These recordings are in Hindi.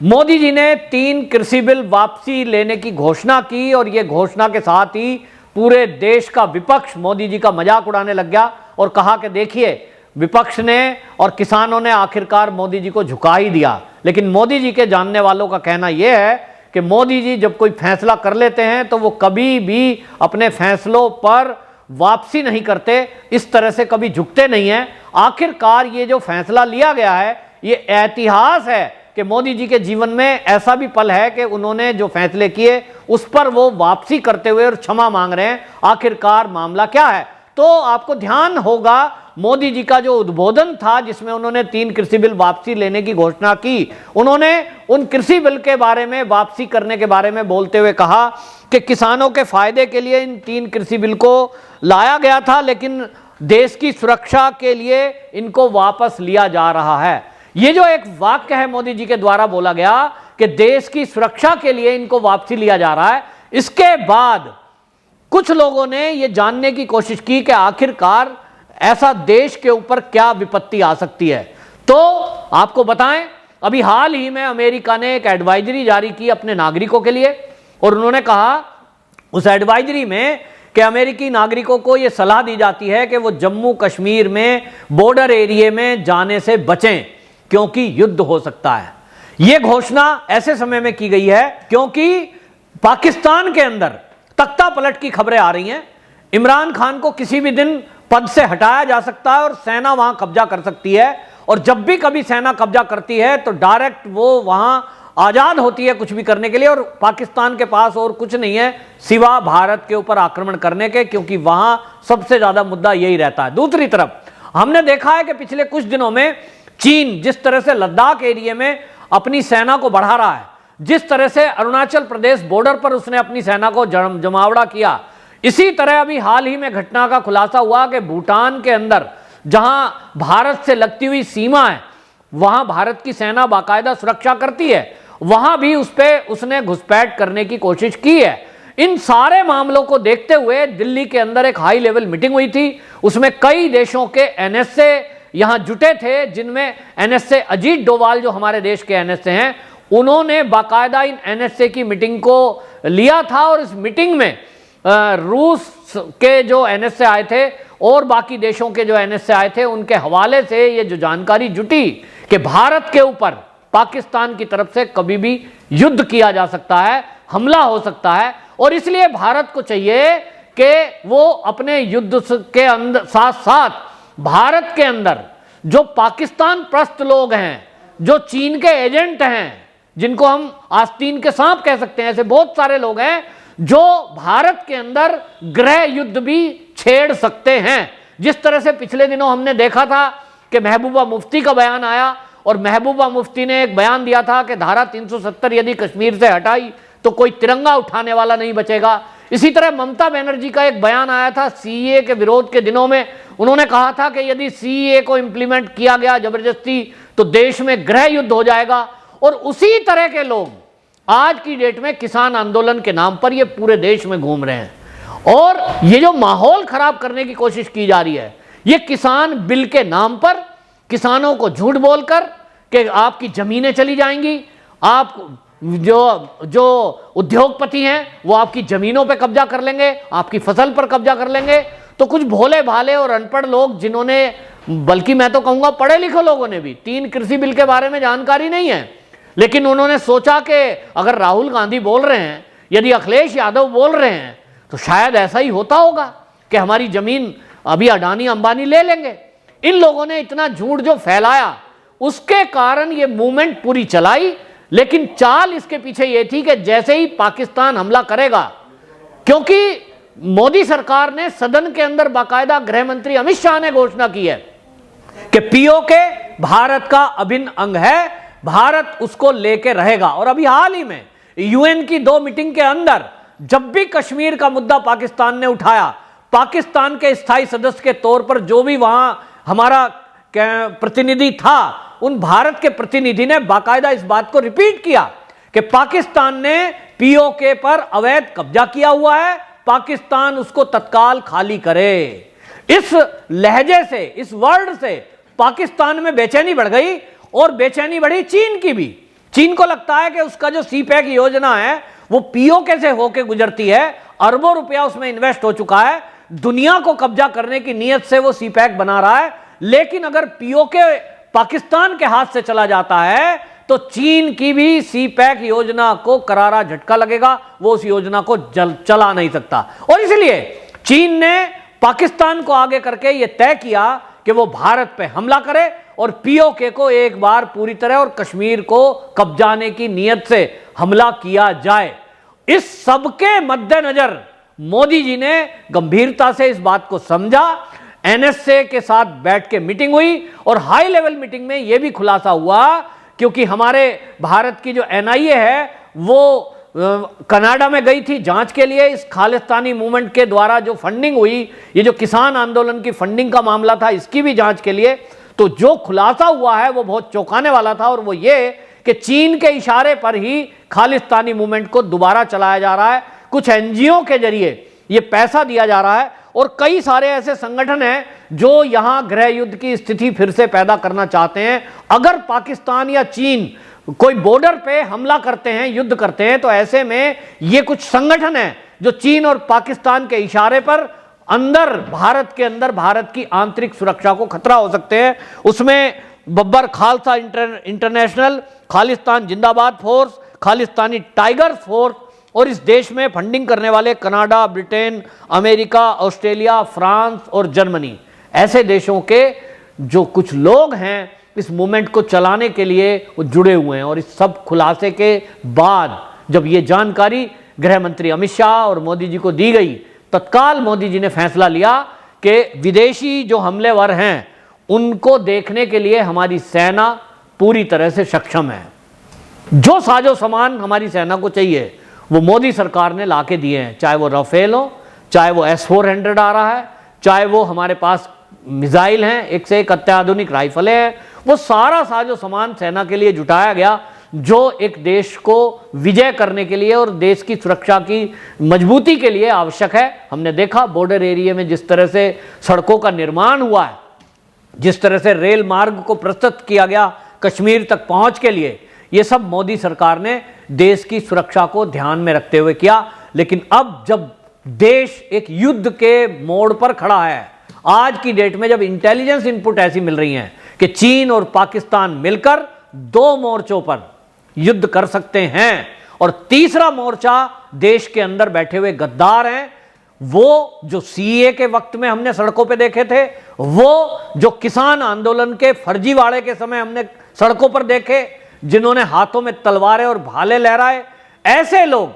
मोदी जी ने 3 कृषि बिल वापसी लेने की घोषणा की और यह घोषणा के साथ ही पूरे देश का विपक्ष मोदी जी का मजाक उड़ाने लग गया और कहा कि देखिए विपक्ष ने और किसानों ने आखिरकार मोदी जी को झुका ही दिया। लेकिन मोदी जी के जानने वालों का कहना यह है कि मोदी जी जब कोई फैसला कर लेते हैं तो वो कभी भी अपने फैसलों पर वापसी नहीं करते, इस तरह से कभी झुकते नहीं हैं। आखिरकार ये जो फैसला लिया गया है ये इतिहास है कि मोदी जी के जीवन में ऐसा भी पल है कि उन्होंने जो फैसले किए उस पर वो वापसी करते हुए और क्षमा मांग रहे हैं। आखिरकार मामला क्या है? तो आपको ध्यान होगा मोदी जी का जो उद्बोधन था जिसमें उन्होंने 3 कृषि बिल वापसी लेने की घोषणा की, उन्होंने उन कृषि बिल के बारे में वापसी करने के बारे में बोलते हुए कहा कि किसानों के फायदे के लिए इन 3 कृषि बिल को लाया गया था, लेकिन देश की सुरक्षा के लिए इनको वापस लिया जा रहा है। ये जो एक वाक्य है मोदी जी के द्वारा बोला गया कि देश की सुरक्षा के लिए इनको वापसी लिया जा रहा है, इसके बाद कुछ लोगों ने यह जानने की कोशिश की कि आखिरकार ऐसा देश के ऊपर क्या विपत्ति आ सकती है। तो आपको बताएं, अभी हाल ही में अमेरिका ने एक एडवाइजरी जारी की अपने नागरिकों के लिए और उन्होंने कहा उस एडवाइजरी में कि अमेरिकी नागरिकों को यह सलाह दी जाती है कि वो जम्मू कश्मीर में बॉर्डर एरिया में जाने से बचें क्योंकि युद्ध हो सकता है। यह घोषणा ऐसे समय में की गई है क्योंकि पाकिस्तान के अंदर तख्ता पलट की खबरें आ रही हैं। इमरान खान को किसी भी दिन पद से हटाया जा सकता है और सेना वहां कब्जा कर सकती है, और जब भी कभी सेना कब्जा करती है तो डायरेक्ट वो वहां आजाद होती है कुछ भी करने के लिए, और पाकिस्तान के पास और कुछ नहीं है सिवा भारत के ऊपर आक्रमण करने के, क्योंकि वहां सबसे ज्यादा मुद्दा यही रहता है। दूसरी तरफ हमने देखा है कि पिछले कुछ दिनों में चीन जिस तरह से लद्दाख एरिया में अपनी सेना को बढ़ा रहा है, जिस तरह से अरुणाचल प्रदेश बॉर्डर पर उसने अपनी सेना को जमावड़ा किया, इसी तरह अभी हाल ही में घटना का खुलासा हुआ कि भूटान के अंदर जहां भारत से लगती हुई सीमा है वहां भारत की सेना बाकायदा सुरक्षा करती है, वहां भी उसने घुसपैठ करने की कोशिश की है। इन सारे मामलों को देखते हुए दिल्ली के अंदर एक हाई लेवल मीटिंग हुई थी, उसमें कई देशों के एनएसए यहां जुटे थे, जिनमें एनएसए अजीत डोभाल जो हमारे देश के एनएसए हैं उन्होंने बाकायदा इन एनएसए की मीटिंग को लिया था, और इस मीटिंग में रूस के जो एनएसए आए थे और बाकी देशों के जो एनएसए आए थे उनके हवाले से ये जो जानकारी जुटी कि भारत के ऊपर पाकिस्तान की तरफ से कभी भी युद्ध किया जा सकता है, हमला हो सकता है, और इसलिए भारत को चाहिए कि वो अपने युद्ध के अंदर साथ साथ भारत के अंदर जो पाकिस्तान प्रस्त लोग हैं, जो चीन के एजेंट हैं, जिनको हम आस्तीन के सांप कह सकते हैं, ऐसे बहुत सारे लोग हैं जो भारत के अंदर गृह युद्ध भी छेड़ सकते हैं। जिस तरह से पिछले दिनों हमने देखा था कि महबूबा मुफ्ती का बयान आया और महबूबा मुफ्ती ने एक बयान दिया था कि धारा 370 यदि कश्मीर से हटाई तो कोई तिरंगा उठाने वाला नहीं बचेगा। इसी तरह ममता बनर्जी का एक बयान आया था सीएए के विरोध के दिनों में, उन्होंने कहा था कि यदि सीएए को इंप्लीमेंट किया गया जबरदस्ती तो देश में गृह युद्ध हो जाएगा। और उसी तरह के लोग आज की डेट में किसान आंदोलन के नाम पर ये पूरे देश में घूम रहे हैं, और ये जो माहौल खराब करने की कोशिश की जा रही है, ये किसान बिल के नाम पर किसानों को झूठ बोलकर कि आपकी जमीनें चली जाएंगी, आप जो उद्योगपति हैं वो आपकी जमीनों पे कब्जा कर लेंगे, आपकी फसल पर कब्जा कर लेंगे। तो कुछ भोले भाले और अनपढ़ लोग जिन्होंने, बल्कि मैं तो कहूंगा पढ़े लिखे लोगों ने भी 3 कृषि बिल के बारे में जानकारी नहीं है, लेकिन उन्होंने सोचा कि अगर राहुल गांधी बोल रहे हैं, यदि अखिलेश यादव बोल रहे हैं, तो शायद ऐसा ही होता होगा कि हमारी जमीन अभी अडानी अंबानी ले लेंगे। इन लोगों ने इतना झूठ जो फैलाया उसके कारण ये मूवमेंट पूरी चलाई, लेकिन चाल इसके पीछे ये थी कि जैसे ही पाकिस्तान हमला करेगा, क्योंकि मोदी सरकार ने सदन के अंदर बाकायदा गृह मंत्री अमित शाह ने घोषणा की है कि पीओके भारत का अभिन्न अंग है, भारत उसको लेके रहेगा। और अभी हाल ही में यूएन की 2 मीटिंग के अंदर जब भी कश्मीर का मुद्दा पाकिस्तान ने उठाया, पाकिस्तान के स्थायी सदस्य के तौर पर जो भी वहां हमारा प्रतिनिधि था, उन भारत के प्रतिनिधि ने बाकायदा इस बात को रिपीट किया कि पाकिस्तान ने पीओके पर अवैध कब्जा किया हुआ है, पाकिस्तान उसको तत्काल खाली करे। इस लहजे से, इस वर्ड से पाकिस्तान में बेचैनी बढ़ गई, और बेचैनी बढ़ी चीन की भी, चीन को लगता है कि उसका जो सीपैक योजना है वो पीओके से होकर गुजरती है, अरबों रुपया उसमें इन्वेस्ट हो चुका है, दुनिया को कब्जा करने की नीयत से वो सीपैक बना रहा है। लेकिन अगर पीओके पाकिस्तान के हाथ से चला जाता है तो चीन की भी सीपैक योजना को करारा झटका लगेगा, वो उस योजना को चला नहीं सकता। और इसलिए चीन ने पाकिस्तान को आगे करके यह तय किया कि वो भारत पे हमला करे और पीओके को एक बार पूरी तरह और कश्मीर को कब्जाने की नीयत से हमला किया जाए। इस सबके मद्देनजर मोदी जी ने गंभीरता से इस बात को समझा, एनएसए के साथ बैठ के मीटिंग हुई और हाई लेवल मीटिंग में यह भी खुलासा हुआ, क्योंकि हमारे भारत की जो एनआईए है वो कनाडा में गई थी जांच के लिए। इस खालिस्तानी मूवमेंट के द्वारा जो फंडिंग हुई, ये जो किसान आंदोलन की फंडिंग का मामला था, इसकी भी जांच के लिए। तो जो खुलासा हुआ है वो बहुत चौंकाने वाला था, और वो ये कि चीन के इशारे पर ही खालिस्तानी मूवमेंट को दोबारा चलाया जा रहा है, कुछ एनजीओ के जरिए ये पैसा दिया जा रहा है, और कई सारे ऐसे संगठन हैं जो यहां गृह युद्ध की स्थिति फिर से पैदा करना चाहते हैं। अगर पाकिस्तान या चीन कोई बॉर्डर पे हमला करते हैं, युद्ध करते हैं, तो ऐसे में ये कुछ संगठन हैं जो चीन और पाकिस्तान के इशारे पर अंदर भारत के अंदर भारत की आंतरिक सुरक्षा को खतरा हो सकते हैं। उसमें बब्बर खालसा इंटरनेशनल, खालिस्तान जिंदाबाद फोर्स, खालिस्तानी टाइगर्स फोर्स, और इस देश में फंडिंग करने वाले Canada, Britain, America, Australia, France और जर्मनी, ऐसे देशों के जो कुछ लोग हैं इस मूवमेंट को चलाने के लिए वो जुड़े हुए हैं। और इस सब खुलासे के बाद जब ये जानकारी गृह मंत्री अमित शाह और मोदी जी को दी गई, तत्काल मोदी जी ने फैसला लिया कि विदेशी जो हमलेवर हैं उनको देखने के लिए हमारी सेना पूरी तरह से सक्षम है। जो साजो सामान हमारी सेना को चाहिए वो मोदी सरकार ने ला के दिए हैं, चाहे वो राफेल हो, चाहे वो S-400 आ रहा है, चाहे वो हमारे पास मिसाइल हैं, एक से एक अत्याधुनिक राइफलें हैं, वो सारा साजो सामान सेना के लिए जुटाया गया जो एक देश को विजय करने के लिए और देश की सुरक्षा की मजबूती के लिए आवश्यक है। हमने देखा बॉर्डर एरिया में जिस तरह से सड़कों का निर्माण हुआ है, जिस तरह से रेल मार्ग को प्रस्तुत किया गया कश्मीर तक पहुंच के लिए, ये सब मोदी सरकार ने देश की सुरक्षा को ध्यान में रखते हुए किया। लेकिन अब जब देश एक युद्ध के मोड़ पर खड़ा है, आज की डेट में जब इंटेलिजेंस इनपुट ऐसी मिल रही हैं कि चीन और पाकिस्तान मिलकर 2 मोर्चों पर युद्ध कर सकते हैं, और तीसरा मोर्चा देश के अंदर बैठे हुए गद्दार हैं, वो जो सीए के वक्त में हमने सड़कों पे देखे थे, वो जो किसान आंदोलन के फर्जीवाड़े के समय हमने सड़कों पर देखे, जिन्होंने हाथों में तलवारें और भाले लहराए, ऐसे लोग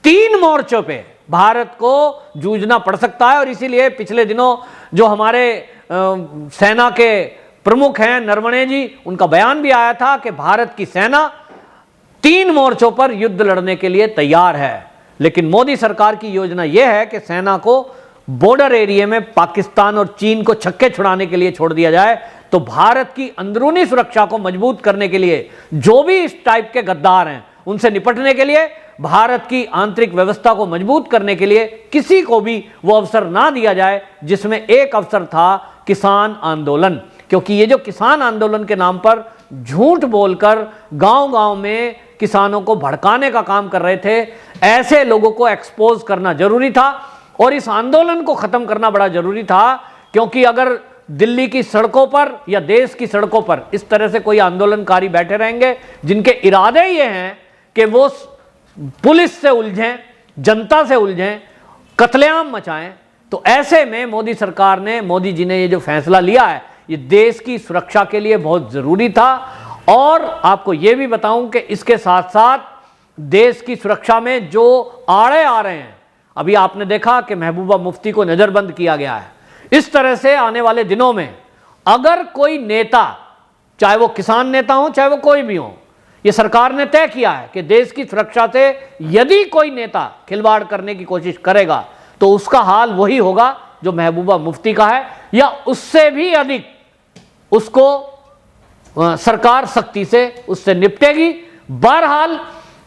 3 मोर्चों पे भारत को जूझना पड़ सकता है। और इसीलिए पिछले दिनों जो हमारे सेना के प्रमुख हैं नरवणे जी, उनका बयान भी आया था कि भारत की सेना 3 मोर्चों पर युद्ध लड़ने के लिए तैयार है। लेकिन मोदी सरकार की योजना यह है कि सेना को बॉर्डर एरिया में पाकिस्तान और चीन को छक्के छुड़ाने के लिए छोड़ दिया जाए, तो भारत की अंदरूनी सुरक्षा को मजबूत करने के लिए जो भी इस टाइप के गद्दार हैं उनसे निपटने के लिए, भारत की आंतरिक व्यवस्था को मजबूत करने के लिए किसी को भी वो अवसर ना दिया जाए जिसमें एक अवसर था किसान आंदोलन। क्योंकि ये जो किसान आंदोलन के नाम पर झूठ बोलकर गांव-गांव में किसानों को भड़काने का काम कर रहे थे, ऐसे लोगों को एक्सपोज करना जरूरी था और इस आंदोलन को खत्म करना बड़ा जरूरी था। क्योंकि अगर दिल्ली की सड़कों पर या देश की सड़कों पर इस तरह से कोई आंदोलनकारी बैठे रहेंगे जिनके इरादे ये हैं कि वो पुलिस से उलझें, जनता से उलझें, कत्लेआम मचाएं, तो ऐसे में मोदी सरकार ने, मोदी जी ने ये जो फैसला लिया है, ये देश की सुरक्षा के लिए बहुत जरूरी था। और आपको ये भी बताऊं कि इसके साथ साथ देश की सुरक्षा में जो आड़े आ रहे हैं, अभी आपने देखा कि महबूबा मुफ्ती को नजरबंद किया गया है। इस तरह से आने वाले दिनों में अगर कोई नेता, चाहे वो किसान नेता हो चाहे वो कोई भी हो, ये सरकार ने तय किया है कि देश की सुरक्षा से यदि कोई नेता खिलवाड़ करने की कोशिश करेगा तो उसका हाल वही होगा जो महबूबा मुफ्ती का है, या उससे भी अधिक उसको सरकार सख्ती से उससे निपटेगी। बहरहाल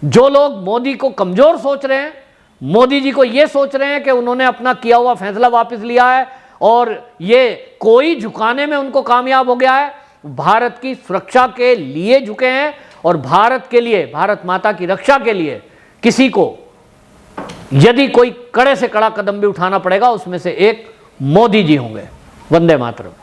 जो लोग मोदी को कमजोर सोच रहे हैं, मोदी जी को यह सोच रहे हैं कि उन्होंने अपना किया हुआ फैसला वापस लिया है और ये कोई झुकाने में उनको कामयाब हो गया है, भारत की सुरक्षा के लिए झुके हैं और भारत के लिए, भारत माता की रक्षा के लिए किसी को यदि कोई कड़े से कड़ा कदम भी उठाना पड़ेगा, उसमें से एक मोदी जी होंगे। वंदे मातरम।